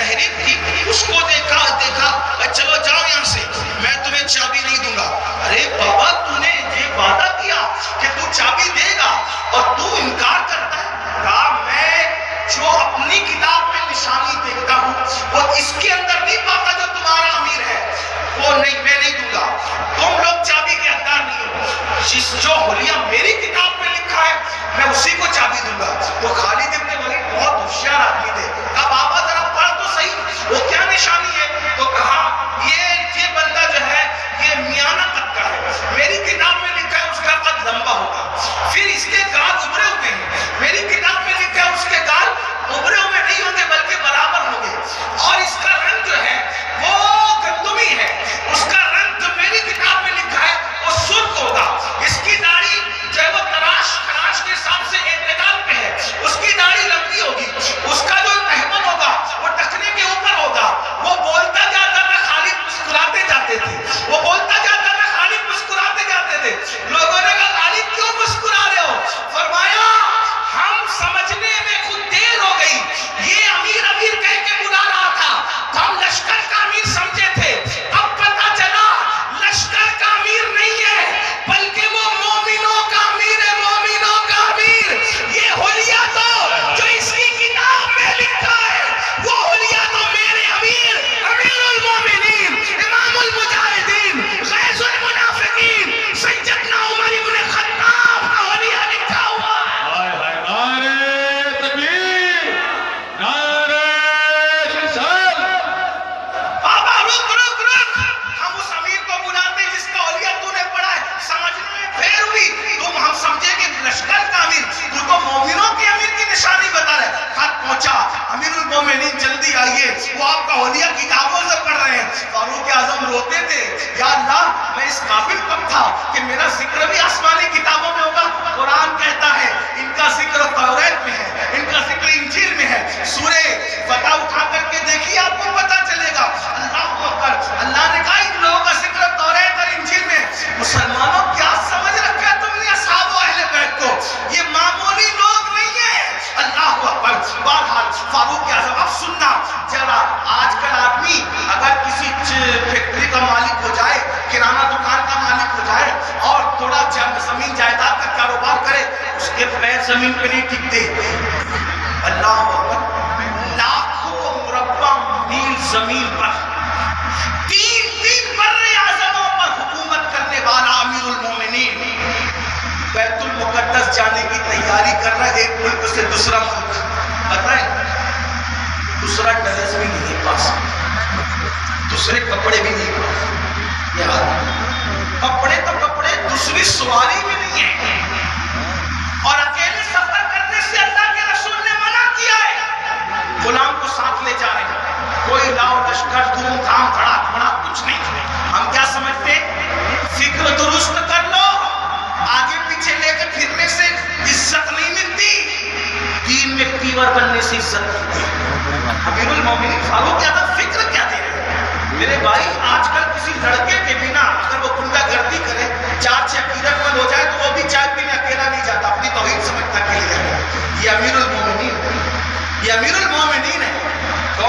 تحریک کی، اس کو دیکھا چلو جاؤ یہاں سے، میں تمہیں چابی نہیں دوں گا۔ ارے بابا تو نے یہ وعدہ کیا کہ تو چابی دے گا اور تو انکار کرتا ہے۔ کہا میں جو اپنی کتاب میں نشانی دیکھتا ہوں وہ اس کے اندر نہیں پاتا جو تمہارا امیر ہے، وہ نہیں، میں نہیں دوں گا، تم لوگ چابی کے حقدار نہیں ہو، جو حلیہ میری کتاب میں لکھا ہے میں اسی کو چابی دوں گا۔ وہ خالد ابن ولید بہت ہوشیار آدمی تھے، کہا بابا ذرا پڑھ تو صحیح وہ کیا نشانی ہے؟ تو کہا یہ بندہ جو ہے یہ میانہ قد کا ہے، میری کتاب میں لکھا ہے اس کا قد لمبا ہوگا، پھر اس کے گال ابھرے ہوئے ہیں، میری کتاب میں لکھا ہے اس کے گال ابھرے ہوئے نہیں ہوں گے بلکہ برابر ہوں گے، اور اس کا رنگ جو ہے وہ گندمی ہے، اس کا رنگ جو میری کتاب میں لکھا ہے وہ سرخ ہوگا، اس کی داڑھی جو ہے وہ تراش خراش کے حساب سے اعتدال پہ ہے، اس کی داڑھی لمبی ہوگی، اس کا جو تہمن ہوگا وہ ٹخنے کے اوپر ہوگا، وہ بولتا جاتا تھا خالد مسکراتے جاتے تھے، وہ بولتا جاتا تھا خالد مسکراتے جاتے تھے۔ لوگوں نے کہا خالد کیوں مسکرا رہے ہو؟ فرمایا ہم سمجھنے میں خود دیر ہو گئی، یہ امیر امیر کہہ کے بلا رہا تھا، ہم لشکر کا امیر سمجھے تھے، اب پتہ چلا لشکر کا امیر نہیں ہے بلکہ وہ مومنوں کا امیر ہے، مومنوں کا امیر۔ یہ حلیہ تو جو اس کی کتاب میں لکھا ہے وہ حلیہ تو میرے امیر، امیر المومنین، امام المجاہدین، غیث المنافقین، سیدنا عمر ابن خطاب کا حلیہ لکھا ہوا ہے۔ نعرہ تکبیر، نعرہ رسالت۔ بابا رک، ہم اس امیر کو بلاتے جس کا حلیہ تو نے پڑھا ہے، سمجھنے میں پھیر ہوئی، تم ہم سمجھے کہ لشکر کا امیر، تو مومنوں کے امیر کی نشانی بتا رہے۔ خط پہنچا، امیر المومنین جلدی آئیے، وہ آپ کا حلیہ کتابوں سے پڑھ رہے ہیں۔ فاروق اعظم روتے تھے، یا اللہ میں اس قابل کب تھا کہ میرا ذکر بھی آسمانی کتابوں میں ہوگا؟ قرآن کہتا ہے ان کا ذکر توریت میں ہے، ان کا ذکر انجیل میں ہے۔ سورہ فتح اٹھا کر کے دیکھیے آپ کو پتہ چلے گا۔ اللہ اکبر، اللہ نے کہا ان لوگوں کا ذکر توریت اور انجیل میں۔ مسلمانوں کیا سمجھ رکھا تم نے اصحاب و اہل بیت کو؟ یہ معمولی لوگ نہیں ہیں۔ اللہ اکبر۔ بہرحال فاروق اعظم، اب سننا ذرا، آج کل آدمی اگر کسی فیکٹری کا مالک ہو جائے، کرانہ دکان کا مالک ہو جائے اور تھوڑا زمین جائیداد کا کاروبار کرے، اس کے پیر زمین پہ نہیں ٹکتے۔ اللہ اکبر، لاکھوں مربع میل زمین پر تین بر اعظموں پر حکومت کرنے والا امیر المومنین بیت المقدس جانے کی تیاری کر رہا ہے، ایک ملک سے دوسرا ملک، بتائیں دوسرا ڈریس بھی نہیں پاس، دوسرے کپڑے بھی نہیں پاس، یاد کپڑے تو کپڑے، دوسری سواری بھی نہیں ہے، اور اکیلے سفر کرنے سے اللہ کے رسول نے منع کیا ہے۔ غلام کو ساتھ لے جا رہے ہیں، کوئی لاؤ لشکر دھوم دھام کھڑا کچھ نہیں۔ ہم کیا سمجھتے؟ فکر درست کر لو، آگے پیچھے لے کے پھرنے سے عزت نہیں ملتی، دین میں پیور بننے سے عزت ملتی ہے۔ امیر المومنین فاروق اعظم فکر کیا دے رہے ہیں؟ میرے بھائی آج کل کسی لڑکے کے بنا اگر وہ گنڈا گردی کرے، چار چھ عقیدت مند ہو جائے تو وہ بھی چائے پینے اکیلا نہیں جاتا، اپنی توحید سمجھتا کے لیے۔ یہ امیر